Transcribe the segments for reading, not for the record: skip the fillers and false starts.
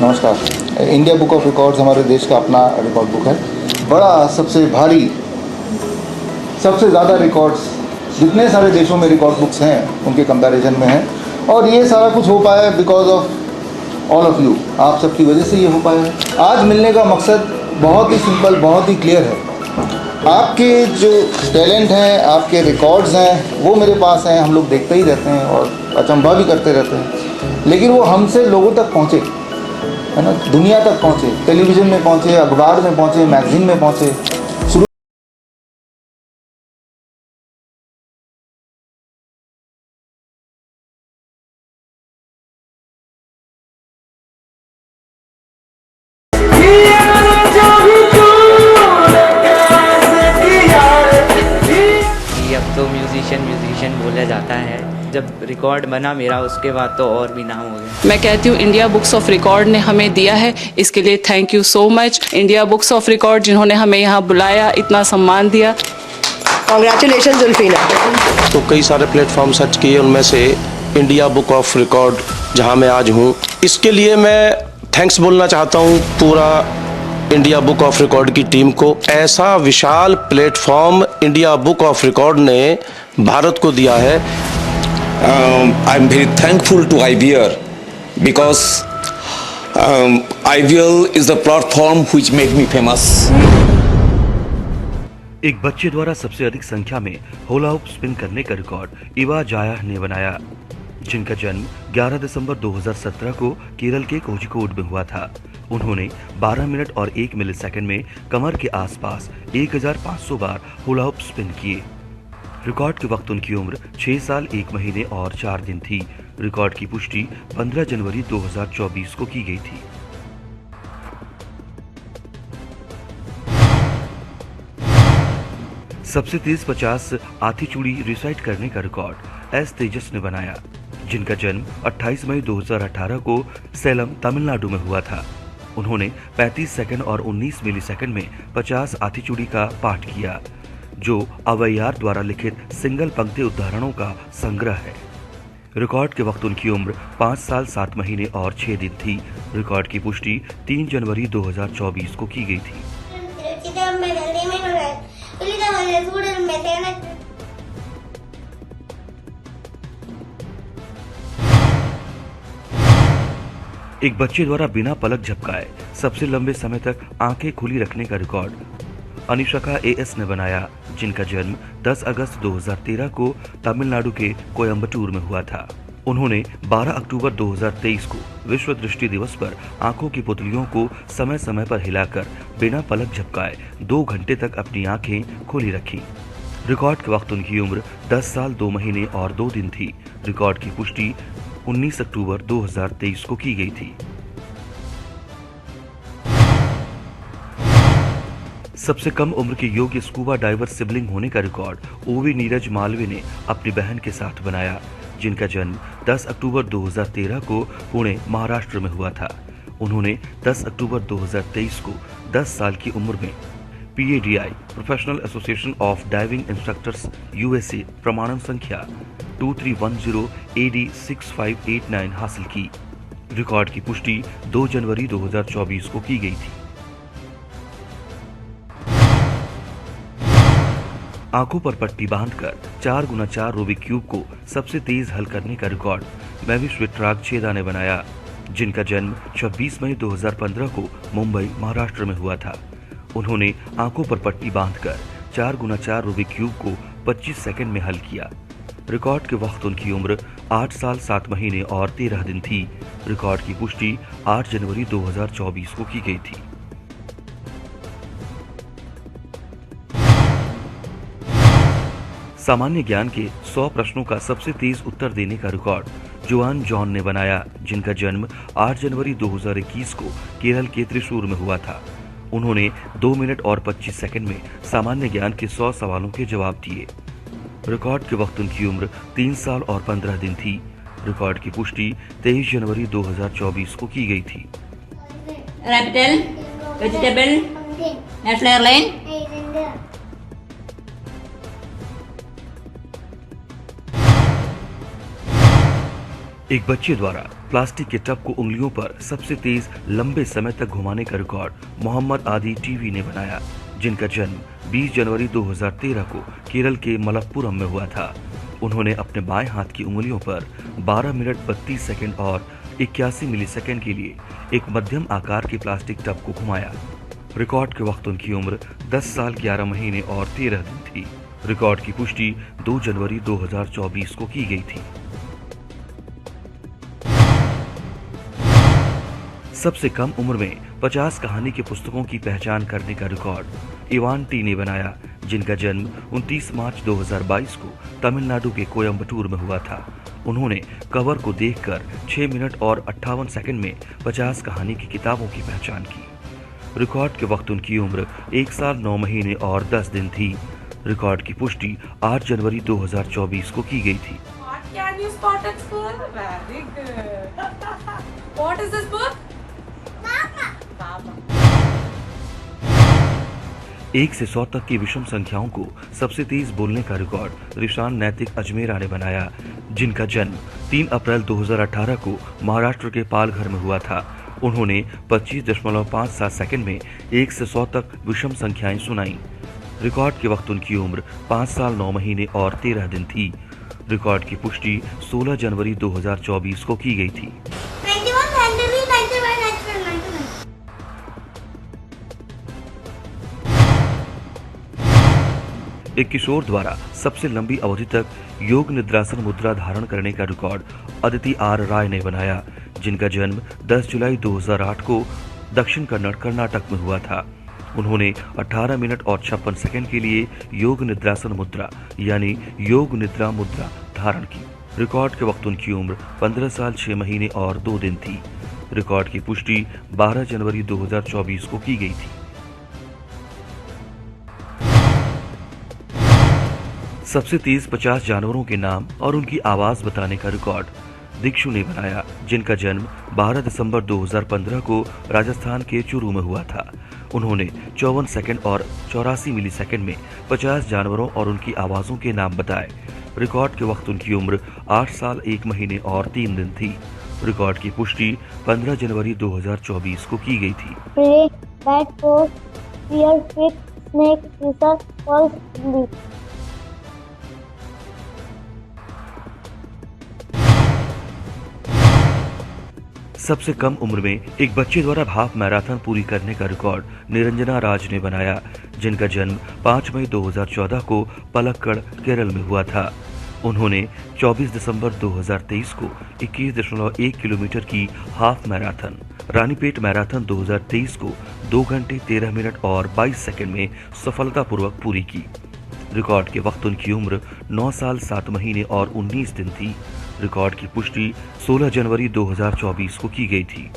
नमस्कार। India Book of records हमारे देश का अपना रिकॉर्ड बुक है। बड़ा, सबसे भारी, सबसे ज़्यादा रिकॉर्ड्स जितने सारे देशों में रिकॉर्ड बुक्स हैं उनके कंपैरिजन में है। और ये सारा कुछ हो पाया है because of all of you. आप सबकी वजह से ये हो पाया है। आज मिलने का मकसद बहुत ही सिंपल, बहुत ही क्लियर है। आपके जो टैलेंट हैं, आपके रिकॉर्ड्स हैं, वो मेरे पास हैं। हम लोग देखते ही रहते हैं और अचंभा भी करते रहते हैं, लेकिन वो हमसे लोगों तक पहुँचे, है ना, दुनिया तक पहुँचे, टेलीविज़न में पहुँचे, अखबार में पहुँचे, मैगजीन में पहुँचे। शुरू अब तो म्यूजिशियन बोला जाता है। जब रिकॉर्ड बना मेरा, उसके बाद तो और भी नाम हो गया। मैं कहती हूँ इंडिया बुक्स ऑफ रिकॉर्ड ने हमें दिया है, इसके लिए thank you so much. India books of record जिन्होंने हमें यहाँ बुलाया, इतना सम्मान दिया। कांग्रेचुलेशन जुल्फीना। तो कई सारे प्लेटफॉर्म सर्च किए, उनमें से इंडिया बुक ऑफ रिकॉर्ड जहाँ मैं आज हूँ, इसके लिए मैं थैंक्स बोलना चाहता हूँ पूरा इंडिया बुक ऑफ रिकॉर्ड की टीम को। ऐसा विशाल platform India Book of Record ने भारत को दिया है। I'm very thankful to IVR because IVR is the platform which made me famous. एक बच्चे द्वारा सबसे अधिक संख्या में होला हुप स्पिन करने का रिकॉर्ड इवा जाया ने बनाया, जिनका जन्म 11 दिसंबर 2017 को केरल के कोझिकोड में हुआ था। उन्होंने 12 मिनट और 1 मिलीसेकंड में कमर के आसपास 1500 बार होला हुप स्पिन किए। रिकॉर्ड के वक्त उनकी उम्र 6 साल 1 महीने और 4 दिन थी। रिकॉर्ड की पुष्टि 15 जनवरी 2024 को की गई थी। सबसे तेज 50 आतिचूड़ी रिसाइट करने का रिकॉर्ड एस तेजस ने बनाया, जिनका जन्म 28 मई 2018 को सेलम, तमिलनाडु में हुआ था। उन्होंने 35 सेकंड और 19 मिलीसेकंड में 50 आतिचूड़ी का पाठ किया, जो अवैयार द्वारा लिखित सिंगल पंक्ति उदाहरणों का संग्रह है। रिकॉर्ड के वक्त उनकी उम्र 5 साल 7 महीने और 6 दिन थी। रिकॉर्ड की पुष्टि 3 जनवरी 2024 को की गई थी। एक बच्चे द्वारा बिना पलक झपकाए सबसे लंबे समय तक आंखें खुली रखने का रिकॉर्ड अनिशका एएस ने बनाया, जिनका जन्म 10 अगस्त 2013 को तमिलनाडु के कोयम्बटूर में हुआ था। उन्होंने 12 अक्टूबर 2023 को विश्व दृष्टि दिवस पर आंखों की पुतलियों को समय समय पर हिलाकर बिना पलक झपकाए 2 घंटे तक अपनी आंखें खुली रखी। रिकॉर्ड के वक्त उनकी उम्र 10 साल 2 महीने और 2 दिन थी। रिकॉर्ड की पुष्टि 19 अक्टूबर 2023 को की गई थी। सबसे कम उम्र के योग्य स्कूबा डाइवर सिबलिंग होने का रिकॉर्ड ओवी नीरज मालवीय ने अपनी बहन के साथ बनाया, जिनका जन्म 10 अक्टूबर 2013 को पुणे, महाराष्ट्र में हुआ था। उन्होंने 10 अक्टूबर 2023 को 10 साल की उम्र में PADI professional association of diving instructors USA प्रमाणन संख्या 2310 AD 6589 हासिल की। रिकॉर्ड की पुष्टि 2 जनवरी 2024 को की गई थी। आंखों पर पट्टी बांधकर 4x4 रूबिक क्यूब को सबसे तेज हल करने का रिकॉर्ड मैविश विट्राग छेदा ने बनाया, जिनका जन्म 26 मई 2015 को मुंबई, महाराष्ट्र में हुआ था। उन्होंने आंखों पर पट्टी बांधकर 4x4 रूबिक क्यूब को 25 सेकंड में हल किया। रिकॉर्ड के वक्त उनकी उम्र 8 साल 7 महीने और 13 दिन थी। रिकॉर्ड की पुष्टि 8 जनवरी 2024 को की गई थी। सामान्य ज्ञान के 100 प्रश्नों का सबसे तेज उत्तर देने का रिकॉर्ड जोआन जॉन ने बनाया, जिनका जन्म 8 जनवरी 2021 को केरल के त्रिशूर में हुआ था। उन्होंने 2 मिनट और 25 सेकंड में सामान्य ज्ञान के 100 सवालों के जवाब दिए। रिकॉर्ड के वक्त उनकी उम्र 3 साल और 15 दिन थी। रिकॉर्ड की पुष्टि 23 जनवरी 2024 को की गई थी। Capital, vegetable, natural line, एक बच्चे द्वारा प्लास्टिक के टब को उंगलियों पर सबसे तेज लंबे समय तक घुमाने का रिकॉर्ड मोहम्मद आदि टीवी ने बनाया, जिनका जन्म 20 जनवरी 2013 को केरल के मलप्पुरम में हुआ था। उन्होंने अपने बाएं हाथ की उंगलियों पर 12 मिनट 32 सेकंड और 81 मिलीसेकंड के लिए एक मध्यम आकार के प्लास्टिक टब को घुमाया। रिकॉर्ड के वक्त उनकी उम्र 10 साल 11 महीने और 13 दिन थी। रिकॉर्ड की पुष्टि 2 जनवरी 2024 को की गई थी। सबसे कम उम्र में 50 कहानी के पुस्तकों की पहचान करने का रिकॉर्ड इवान टी ने बनाया, जिनका जन्म 29 मार्च 2022 को तमिलनाडु के कोयम्बटूर में हुआ था। उन्होंने कवर को देखकर 6 मिनट और 58 सेकंड में 50 कहानी की किताबों की पहचान की। रिकॉर्ड के वक्त उनकी उम्र 1 साल 9 महीने और 10 दिन थी। रिकॉर्ड की पुष्टि 8 जनवरी 2024 को की गई थी। What can you spot at school? Very good. What is this book? Mama. 1 से 100 तक की विषम संख्याओं को सबसे तेज बोलने का रिकॉर्ड रिशान नैतिक अजमेरा ने बनाया, जिनका जन्म 3 अप्रैल 2018 को महाराष्ट्र के पालघर में हुआ था। उन्होंने 25.57 सेकंड में 1 से 100 तक विषम संख्याएं सुनाई। रिकॉर्ड के वक्त उनकी उम्र 5 साल 9 महीने और 13 दिन थी। रिकॉर्ड की पुष्टि 16 जनवरी 2024 को की गई थी। 91, 93, 91, 92, 92. एक किशोर द्वारा सबसे लंबी अवधि तक योग निद्रासन मुद्रा धारण करने का रिकॉर्ड अदिति आर राय ने बनाया, जिनका जन्म 10 जुलाई 2008 को दक्षिण कन्नड़ कर्नाटक में हुआ था। उन्होंने 18 मिनट और 56 सेकंड के लिए योग निद्रासन मुद्रा यानी योग निद्रा मुद्रा धारण की। रिकॉर्ड के वक्त उनकी उम्र 15 साल 6 महीने और 2 दिन थी। रिकॉर्ड की पुष्टि 12 जनवरी 2024 को की गई थी। सबसे तेज 50 जानवरों के नाम और उनकी आवाज बताने का रिकॉर्ड दीक्षु ने बनाया, जिनका जन्म 12 दिसंबर 2015 को राजस्थान के चूरू में हुआ था। उन्होंने 54 सेकंड और 84 मिलीसेकंड में 50 जानवरों और उनकी आवाजों के नाम बताए। रिकॉर्ड के वक्त उनकी उम्र 8 साल 1 महीने और 3 दिन थी। रिकॉर्ड की पुष्टि 15 जनवरी 2024 को की गई थी। Prey, bat, force, spear, fish, snake, lizard, false leaf. सबसे कम उम्र में एक बच्चे द्वारा हाफ मैराथन पूरी करने का रिकॉर्ड निरंजना राज ने बनाया, जिनका जन्म 5 मई 2014 को पलक्कड़ केरल में हुआ था। उन्होंने 24 दिसंबर 2023 को 21.1 किलोमीटर की हाफ मैराथन रानीपेट मैराथन 2023 को 2 घंटे 13 मिनट और 22 सेकंड में सफलतापूर्वक पूरी की। रिकॉर्ड के वक्त उनकी उम्र 9 साल 7 महीने और 19 दिन थी। रिकॉर्ड की पुष्टि 16 जनवरी 2024 को की गई थी।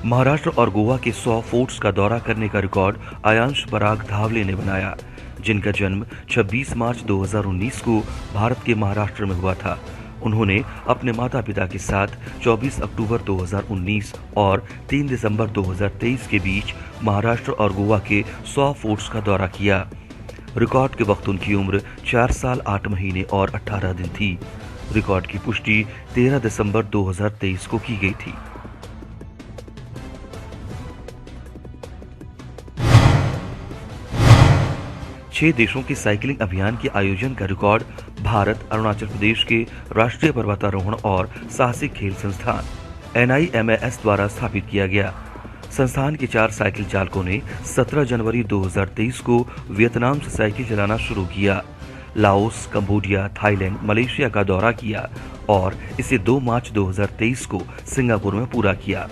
महाराष्ट्र और गोवा के 100 फोर्ट्स का दौरा करने का रिकॉर्ड आयांश पराग धावले ने बनाया, जिनका जन्म 26 मार्च 2019 को भारत के महाराष्ट्र में हुआ था। उन्होंने अपने माता पिता के साथ 24 अक्टूबर 2019 और 3 दिसंबर 2023 के बीच महाराष्ट्र और गोवा के 100 फोर्ट्स का दौरा किया। रिकॉर्ड के वक्त उनकी उम्र 4 साल 8 महीने और 18 दिन थी। रिकॉर्ड की पुष्टि 13 दिसंबर 2023 को की गई थी। छह देशों के साइकिलिंग अभियान के आयोजन का रिकॉर्ड भारत अरुणाचल प्रदेश के राष्ट्रीय पर्वतारोहण और साहसिक खेल संस्थान NIMAS द्वारा स्थापित किया गया। संस्थान के 4 साइकिल चालकों ने 17 जनवरी 2023 को वियतनाम से साइकिल चलाना शुरू किया, लाओस, कंबोडिया, थाईलैंड, मलेशिया का दौरा किया और इसे 2 मार्च 2023 को सिंगापुर में पूरा किया।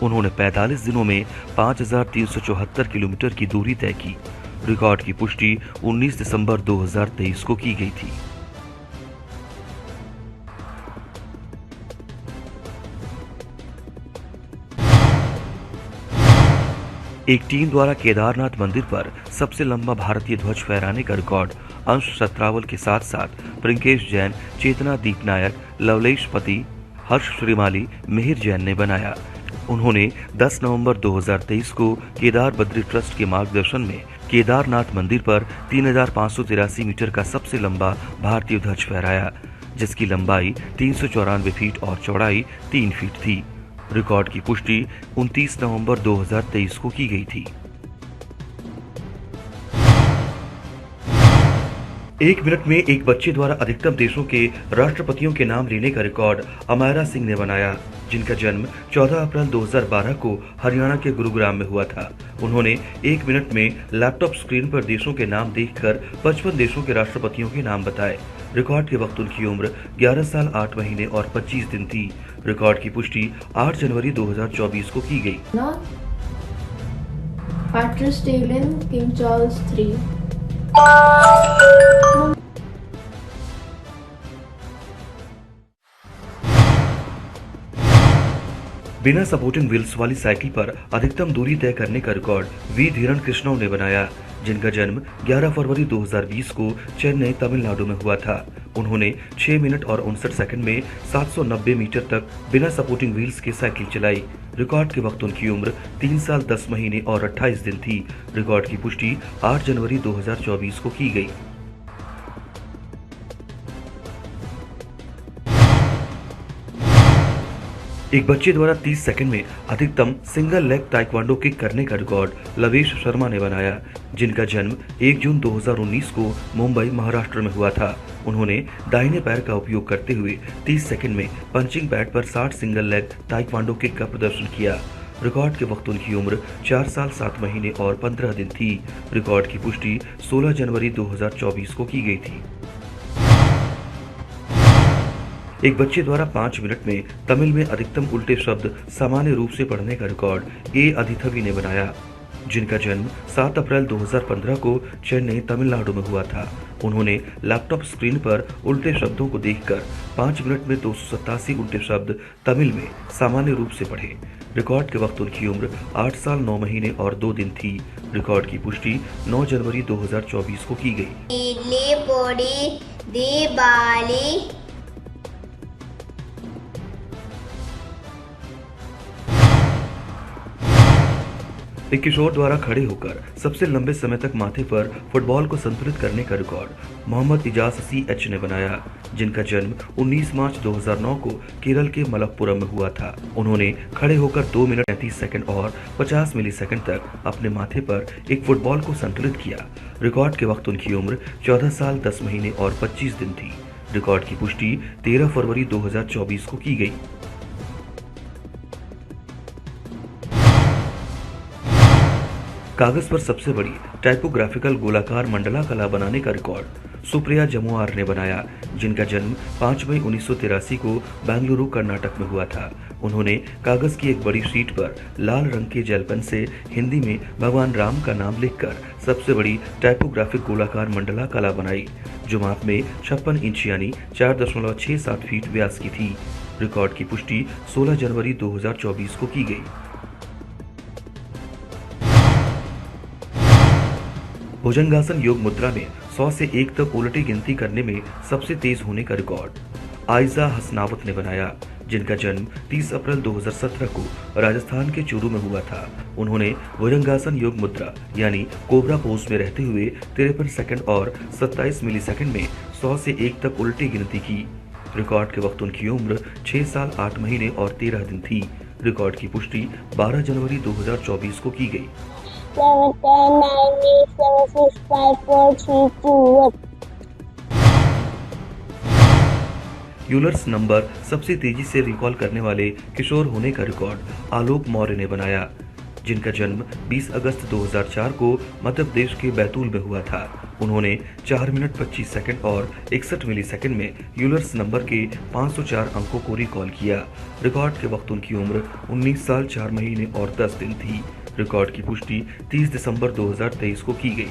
उन्होंने 45 दिनों में 5374 किलोमीटर की दूरी तय की। रिकॉर्ड की पुष्टि 19 दिसंबर 2023 को की गई थी। एक टीम द्वारा केदारनाथ मंदिर पर सबसे लंबा भारतीय ध्वज फहराने का रिकॉर्ड अंश सत्रावल के साथ साथ प्रिंकेश जैन, चेतना दीपनायक, लवलेश पति, हर्ष श्रीमाली, मिहिर जैन ने बनाया। उन्होंने 10 नवंबर 2023 को केदार बद्री ट्रस्ट के मार्गदर्शन में केदारनाथ मंदिर पर 3,583 मीटर का सबसे लंबा भारतीय ध्वज फहराया, जिसकी लंबाई 394 फीट और चौड़ाई 3 फीट थी। रिकॉर्ड की पुष्टि 29 नवंबर 2023 को की गई थी। 1 मिनट में एक बच्चे द्वारा अधिकतम देशों के राष्ट्रपतियों के नाम लेने का रिकॉर्ड अमायरा सिंह ने बनाया, जिनका जन्म 14 अप्रैल 2012 को हरियाणा के गुरुग्राम में हुआ था। उन्होंने 1 मिनट में लैपटॉप स्क्रीन पर देशों के नाम देखकर 55 देशों के राष्ट्रपतियों के नाम बताए। रिकॉर्ड के वक्त उनकी उम्र 11 साल 8 महीने और 25 दिन थी। रिकॉर्ड की पुष्टि 8 जनवरी 2024 को की गई। Patrice Devlin, King Charles III. बिना सपोर्टिंग व्हील्स वाली साइकिल पर अधिकतम दूरी तय करने का रिकॉर्ड वी धीरन कृष्णव ने बनाया, जिनका जन्म 11 फरवरी 2020 को चेन्नई, तमिलनाडु में हुआ था। उन्होंने 6 मिनट और 59 सेकंड में 790 मीटर तक बिना सपोर्टिंग व्हील्स की साइकिल चलाई। रिकॉर्ड के वक्त उनकी उम्र 3 साल 10 महीने और 28 दिन थी। रिकॉर्ड की पुष्टि 8 जनवरी 2024 को की गई। एक बच्चे द्वारा 30 सेकंड में अधिकतम सिंगल लेग ताइक्वांडो किक करने का रिकॉर्ड लवेश शर्मा ने बनाया, जिनका जन्म 1 जून 2019 को मुंबई, महाराष्ट्र में हुआ था। उन्होंने दाहिने पैर का उपयोग करते हुए 30 सेकंड में पंचिंग पैड पर 60 सिंगल लेग ताइक्वांडो किक का प्रदर्शन किया। रिकॉर्ड के वक्त उनकी उम्र 4 साल 7 महीने और 15 दिन थी। रिकॉर्ड की पुष्टि 16 जनवरी 2024 को की गई थी। एक बच्चे द्वारा 5 मिनट में तमिल में अधिकतम उल्टे शब्द सामान्य रूप से पढ़ने का रिकॉर्ड ए अधिथवी ने बनाया, जिनका जन्म 7 अप्रैल 2015 को चेन्नई, तमिलनाडु में हुआ था। उन्होंने लैपटॉप स्क्रीन पर उल्टे शब्दों को देखकर 5 मिनट में 287 उल्टे शब्द तमिल में सामान्य रूप से पढ़े। रिकॉर्ड के वक्त उनकी उम्र 8 साल 9 महीने और 2 दिन थी। रिकॉर्ड की पुष्टि 9 जनवरी 2024 को की गई। एक किशोर द्वारा खड़े होकर सबसे लंबे समय तक माथे पर फुटबॉल को संतुलित करने का रिकॉर्ड मोहम्मद इजाज CH ने बनाया, जिनका जन्म 19 मार्च 2009 को केरल के मलप्पुरम में हुआ था। उन्होंने खड़े होकर 2 मिनट 33 सेकंड और 50 मिलीसेकंड तक अपने माथे पर एक फुटबॉल को संतुलित किया। रिकॉर्ड के वक्त उनकी उम्र 14 साल 10 महीने और 25 दिन थी। रिकॉर्ड की पुष्टि 13 फरवरी 2024 को की गई। कागज पर सबसे बड़ी टाइपोग्राफिकल गोलाकार मंडला कला बनाने का रिकॉर्ड सुप्रिया जमुआर ने बनाया, जिनका जन्म 5 मई 1983 को बेंगलुरु, कर्नाटक में हुआ था। उन्होंने कागज की एक बड़ी शीट पर लाल रंग के जेल पेन से हिंदी में भगवान राम का नाम लिखकर सबसे बड़ी टाइपोग्राफिक गोलाकार मंडला कला बनाई, जो माप में 56 इंच यानी 4.67 फीट व्यास की थी। रिकॉर्ड की पुष्टि 16 जनवरी 2024 को की गई। भुजंगासन योग मुद्रा में 100 से 1 तक उलटी गिनती करने में सबसे तेज होने का रिकॉर्ड आयजा हसनावत ने बनाया, जिनका जन्म 30 अप्रैल 2017 को राजस्थान के चूरू में हुआ था। उन्होंने भुजंगासन योग मुद्रा यानी कोबरा पोज में रहते हुए 53 सेकंड और 27 मिलीसेकंड में 100 से 1 तक उल्टी गिनती की। रिकॉर्ड के वक्त उनकी उम्र 6 साल 8 महीने और 13 दिन थी। रिकॉर्ड की पुष्टि 12 जनवरी 2024 को की गई। 7, 10, 9, 8, 7, 6, 5, 4, 3, 2, 1. यूलर्स नंबर सबसे तेजी से रिकॉल करने वाले किशोर होने का रिकॉर्ड आलोक मौर्य ने बनाया, जिनका जन्म 20 अगस्त 2004 को मध्य प्रदेश के बैतूल में हुआ था। उन्होंने 4 मिनट 25 सेकंड और 61 मिलीसेकंड में यूलर्स नंबर के 504 अंकों को रिकॉल किया। रिकॉर्ड के वक्त उनकी उम्र 19 साल 4 महीने और 10 दिन थी। रिकॉर्ड की पुष्टि 30 दिसंबर 2023 को की गई।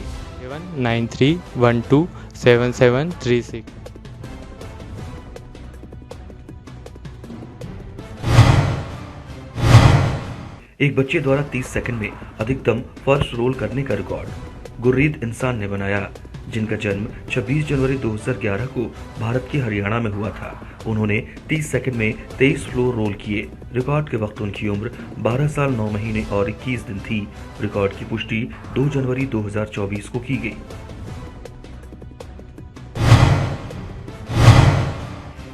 93127736। एक बच्चे द्वारा 30 सेकंड में अधिकतम फर्श रोल करने का रिकॉर्ड गुररीत इंसान ने बनाया, जिनका जन्म 26 जनवरी 2011 को भारत के हरियाणा में हुआ था। उन्होंने 30 सेकंड में 23 फ्लोर रोल किए। रिकॉर्ड के वक्त उनकी उम्र 12 साल 9 महीने और 21 दिन थी। रिकॉर्ड की पुष्टि 2 जनवरी 2024 को की गई।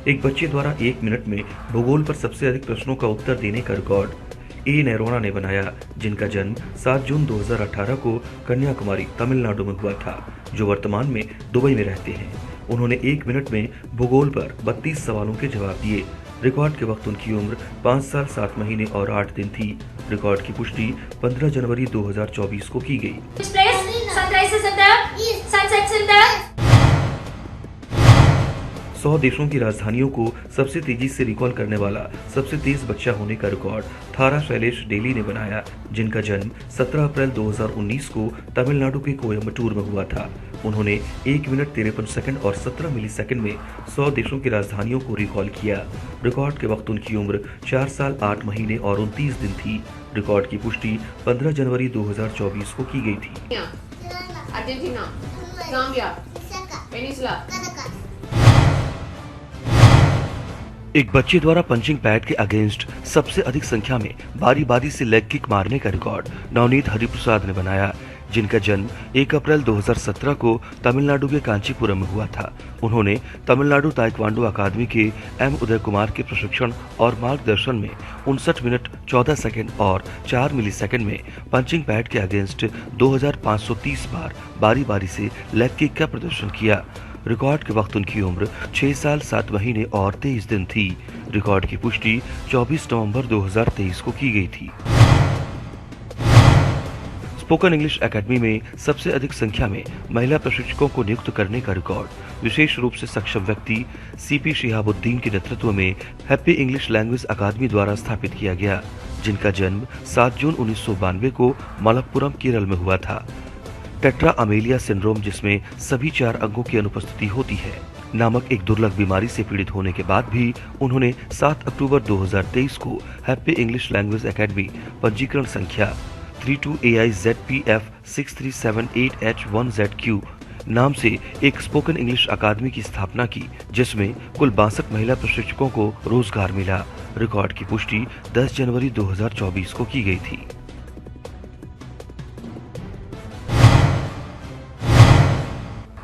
एक बच्चे द्वारा 1 मिनट में भूगोल पर सबसे अधिक प्रश्नों का उत्तर देने का रिकॉर्ड ए नैरोना ने बनाया, जिनका जन्म 7 जून 2018 को कन्याकुमारी, तमिलनाडु में हुआ था, जो वर्तमान में दुबई में रहते हैं। उन्होंने 1 मिनट में भूगोल पर 32 सवालों के जवाब दिए। रिकॉर्ड के वक्त उनकी उम्र 5 साल 7 महीने और 8 दिन थी। रिकॉर्ड की पुष्टि 15 जनवरी 2024 को की गई। 100 देशों की राजधानियों को सबसे तेजी से रिकॉल करने वाला सबसे तेज बच्चा होने का रिकॉर्ड थारा शैलेश डेली ने बनाया, जिनका जन्म 17 अप्रैल 2019 को तमिलनाडु के कोयम्बटूर में हुआ था। उन्होंने 1 मिनट 53 सेकंड और 17 मिलीसेकंड में 100 देशों की राजधानियों को रिकॉल किया। रिकॉर्ड के वक्त उनकी उम्र 4 साल 8 महीने और 29 दिन थी। रिकॉर्ड की पुष्टि 15 जनवरी 2024 को की गई थी। Argentina, Zambia, Venezuela. एक बच्चे द्वारा पंचिंग पैड के अगेंस्ट सबसे अधिक संख्या में बारी बारी से लेग किक मारने का रिकॉर्ड नवनीत हरिप्रसाद ने बनाया, जिनका जन्म 1 अप्रैल 2017 को तमिलनाडु के कांचीपुरम में हुआ था। उन्होंने तमिलनाडु ताइक्वांडो अकादमी के एम उदय कुमार के प्रशिक्षण और मार्गदर्शन में 59 मिनट 14 सेकंड और 4 मिलीसेकंड में पंचिंग पैड के अगेंस्ट 2530 बार बारी बारी से लेग किक का प्रदर्शन किया। रिकॉर्ड के वक्त उनकी उम्र 6 साल 7 महीने और 23 दिन थी। रिकॉर्ड की पुष्टि 24 नवंबर 2023 को की गई थी। स्पोकन इंग्लिश एकेडमी में सबसे अधिक संख्या में महिला प्रशिक्षकों को नियुक्त करने का रिकॉर्ड विशेष रूप से सक्षम व्यक्ति सीपी शिहाबुद्दीन के नेतृत्व में हैप्पी इंग्लिश लैंग्वेज अकादमी द्वारा स्थापित किया गया, जिनका जन्म 7 जून 1992 को मलप्पुरम, केरल में हुआ था। टेट्रा अमेलिया सिंड्रोम, जिसमें सभी 4 अंगों की अनुपस्थिति होती है, नामक एक दुर्लभ बीमारी से पीड़ित होने के बाद भी उन्होंने 7 अक्टूबर 2023 को हैप्पी इंग्लिश लैंग्वेज एकेडमी पंजीकरण संख्या 32AIZPF 6378H1ZQ नाम से एक स्पोकन इंग्लिश अकादमी की स्थापना की, जिसमें कुल 62 महिला प्रशिक्षकों को रोजगार मिला। रिकॉर्ड की पुष्टि 10 जनवरी 2024 को की गई थी।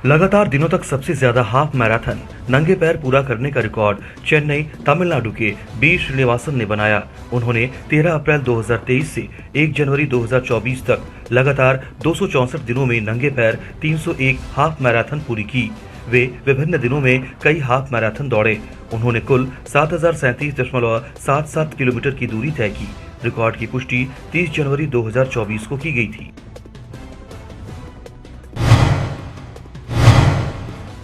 लगातार दिनों तक सबसे ज्यादा हाफ मैराथन नंगे पैर पूरा करने का रिकॉर्ड चेन्नई, तमिलनाडु के बी श्रीनिवासन ने बनाया। उन्होंने 13 अप्रैल 2023 से 1 जनवरी 2024 तक लगातार 264 दिनों में नंगे पैर 301 हाफ मैराथन पूरी की। वे विभिन्न दिनों में कई हाफ मैराथन दौड़े। उन्होंने कुल 7037.77 किलोमीटर की दूरी तय की। रिकॉर्ड की पुष्टि 30 जनवरी 2024 को की गई थी।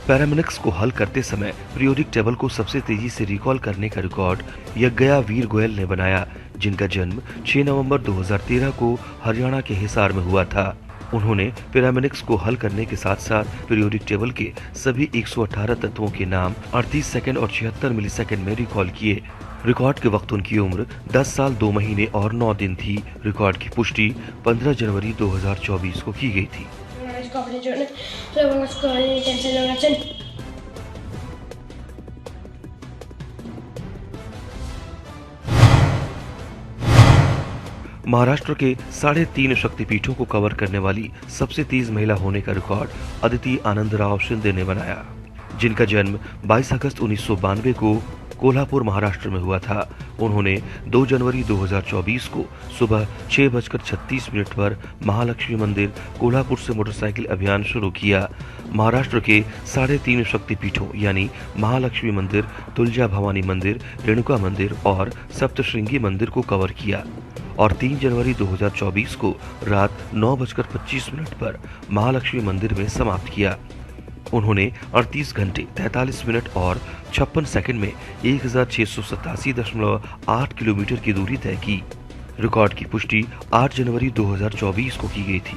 पैरामेनिक्स को हल करते समय पीरियोडिक टेबल को सबसे तेजी से रिकॉल करने का रिकॉर्ड यज्ञया वीर गोयल ने बनाया, जिनका जन्म 6 नवंबर 2013 को हरियाणा के हिसार में हुआ था। उन्होंने पैरामेनिक्स को हल करने के साथ साथ पीरियोडिक टेबल के सभी 118 तत्वों के नाम 38 सेकंड और 76 मिलीसेकंड में रिकॉल किए। रिकॉर्ड के वक्त उनकी उम्र 10 साल 2 महीने और 9 दिन थी। रिकॉर्ड की पुष्टि 15 जनवरी 2024 को की गई थी। महाराष्ट्र के 3.5 शक्तिपीठों को कवर करने वाली सबसे तेज महिला होने का रिकॉर्ड अदिति आनंदराव शिंदे ने बनाया, जिनका जन्म 22 अगस्त 1992 को कोल्हापुर, महाराष्ट्र में हुआ था। उन्होंने 2 जनवरी 2024 को सुबह 6:36 पर महालक्ष्मी मंदिर, कोल्हापुर से मोटरसाइकिल अभियान शुरू किया। महाराष्ट्र के 3.5 शक्तिपीठों यानी महालक्ष्मी मंदिर, तुलजा भवानी मंदिर, रेणुका मंदिर और सप्तशृंगी मंदिर को कवर किया और 3 जनवरी 2024 को रात 9:25 पर महालक्ष्मी मंदिर में समाप्त किया। उन्होंने 38 घंटे 43 मिनट और 56 सेकंड में 1687.8 किलोमीटर की दूरी तय की। रिकॉर्ड की पुष्टि 8 जनवरी 2024 को की गई थी।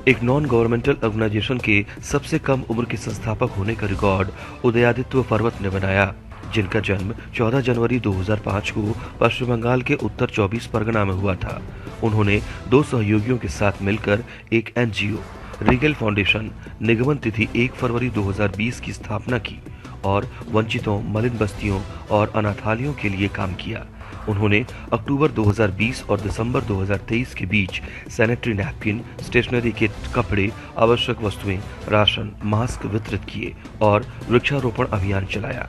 एक नॉन गवर्नमेंटल ऑर्गेनाइजेशन के सबसे कम उम्र के संस्थापक होने का रिकॉर्ड उदयादित्य पर्वत ने बनाया, जिनका जन्म 14 जनवरी 2005 को पश्चिम बंगाल के उत्तर 24 परगना में हुआ था। उन्होंने 2 सहयोगियों के साथ मिलकर एक एनजीओ रीगल फाउंडेशन निगमन तिथि 1 फरवरी 2020 की स्थापना की और वंचितों, मलिन बस्तियों और अनाथालयों के लिए काम किया। उन्होंने अक्टूबर 2020 और दिसंबर 2023 के बीच सैनिटरी नैपकिन, स्टेशनरी किट, कपड़े, आवश्यक वस्तुएं, राशन, मास्क वितरित किए और वृक्षारोपण अभियान चलाया।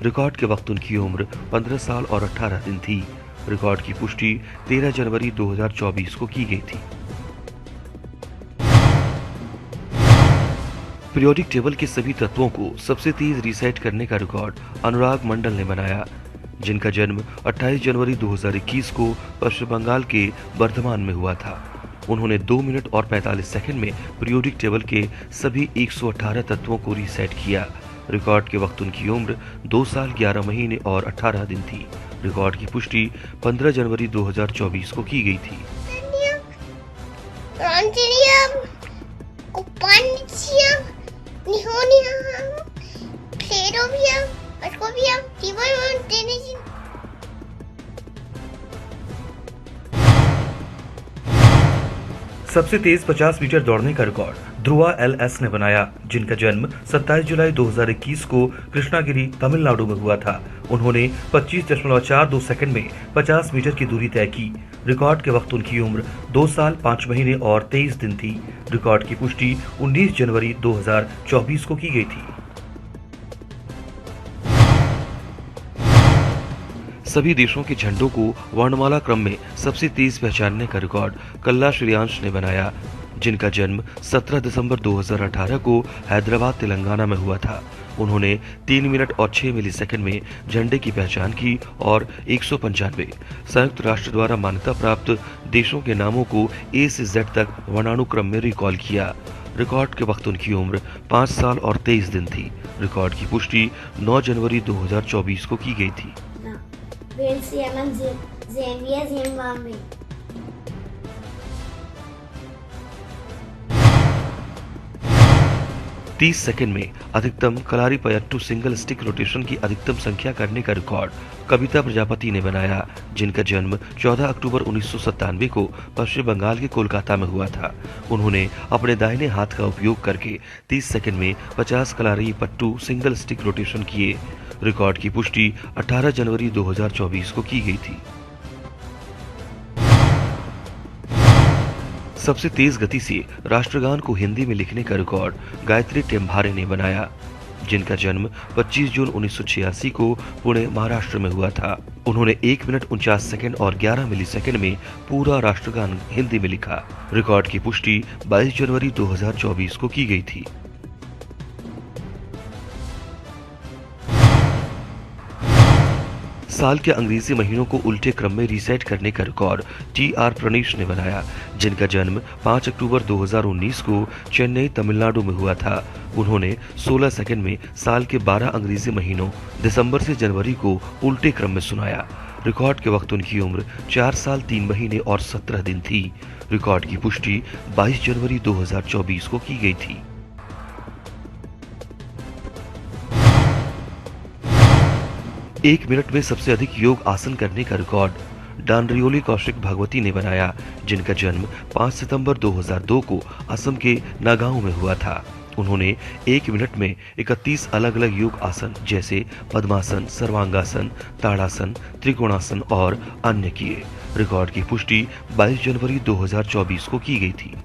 रिकॉर्ड के वक्त उनकी उम्र 15 साल और 18 दिन थी। रिकॉर्ड की पुष्टि 13 जनवरी 2024 को की गई थी। पीरियोडिक टेबल के सभी तत्वों को सबसे तेज रीसेट करने का रिकॉर्ड अनुराग मंडल ने बनाया, जिनका जन्म 28 जनवरी 2021 को पश्चिम बंगाल के बर्धमान में हुआ था। उन्होंने 2 मिनट और 45 सेकंड में पीरियोडिक टेबल के सभी 118 तत्वों को रीसेट किया। रिकॉर्ड के वक्त उनकी उम्र 2 साल 11 महीने और 18 दिन थी। रिकॉर्ड की पुष्टि 15 जनवरी 2024 को की गई थी। सबसे तेज 50 मीटर दौड़ने का रिकॉर्ड ध्रुवा LS ने बनाया, जिनका जन्म 27 जुलाई 2021 को कृष्णागिरी, तमिलनाडु में हुआ था। उन्होंने 25.42 सेकंड में 50 मीटर की दूरी तय की। रिकॉर्ड के वक्त उनकी उम्र 2 साल 5 महीने और 23 दिन थी। रिकॉर्ड की पुष्टि 19 जनवरी 2024 को की गई थी। सभी देशों के झंडों को वर्णमाला क्रम में सबसे तेज पहचानने का रिकॉर्ड कल्ला श्रेयांश ने बनाया, जिनका जन्म 17 दिसंबर 2018 को हैदराबाद, तेलंगाना में हुआ था। उन्होंने 3 मिनट और 6 मिलीसेकंड में झंडे की पहचान की और 195 संयुक्त राष्ट्र द्वारा मान्यता प्राप्त देशों के नामों को A से Z तक वर्णानुक्रम में रिकॉल किया। रिकॉर्ड के वक्त उनकी उम्र 5 साल और 23 दिन थी। रिकॉर्ड की पुष्टि 9 जनवरी 2024 को की गई थी। Zambia, Zimbabwe. 30 सेकंड में अधिकतम कलारीपयट्टू सिंगल स्टिक रोटेशन की अधिकतम संख्या करने का रिकॉर्ड कविता प्रजापति ने बनाया, जिनका जन्म 14 अक्टूबर 1997 को पश्चिम बंगाल के कोलकाता में हुआ था। उन्होंने अपने दाहिने हाथ का उपयोग करके 30 सेकंड में 50 कलारीपयट्टू सिंगल स्टिक रोटेशन किए। रिकॉर्ड की पुष्टि 18 जनवरी 2024 को की गई थी। सबसे तेज गति से राष्ट्रगान को हिंदी में लिखने का रिकॉर्ड गायत्री टेम्भारे ने बनाया, जिनका जन्म 25 जून 1986 को पुणे, महाराष्ट्र में हुआ था। उन्होंने 1 मिनट 49 सेकंड और 11 मिलीसेकंड में पूरा राष्ट्रगान हिंदी में लिखा। रिकॉर्ड की पुष्टि 22 जनवरी 2024 को की गई थी। साल के अंग्रेजी महीनों को उल्टे क्रम में रीसेट करने का रिकॉर्ड TR प्रणीश ने बनाया, जिनका जन्म 5 अक्टूबर 2019 को चेन्नई, तमिलनाडु में हुआ था। उन्होंने 16 सेकंड में साल के 12 अंग्रेजी महीनों दिसंबर से जनवरी को उल्टे क्रम में सुनाया। रिकॉर्ड के वक्त उनकी उम्र 4 साल 3 महीने और 17 दिन थी। रिकॉर्ड की पुष्टि 22 जनवरी 2024 को की गई थी। एक मिनट में सबसे अधिक योग आसन करने का रिकॉर्ड डानरियोली कौशिक भागवती ने बनाया, जिनका जन्म 5 सितंबर 2002 को असम के नागांव में हुआ था। उन्होंने 1 मिनट में 31 अलग अलग योग आसन जैसे पद्मासन, सर्वांगासन, ताड़ासन, त्रिकोणासन और अन्य किए। रिकॉर्ड की पुष्टि 22 जनवरी 2024 को की गई थी।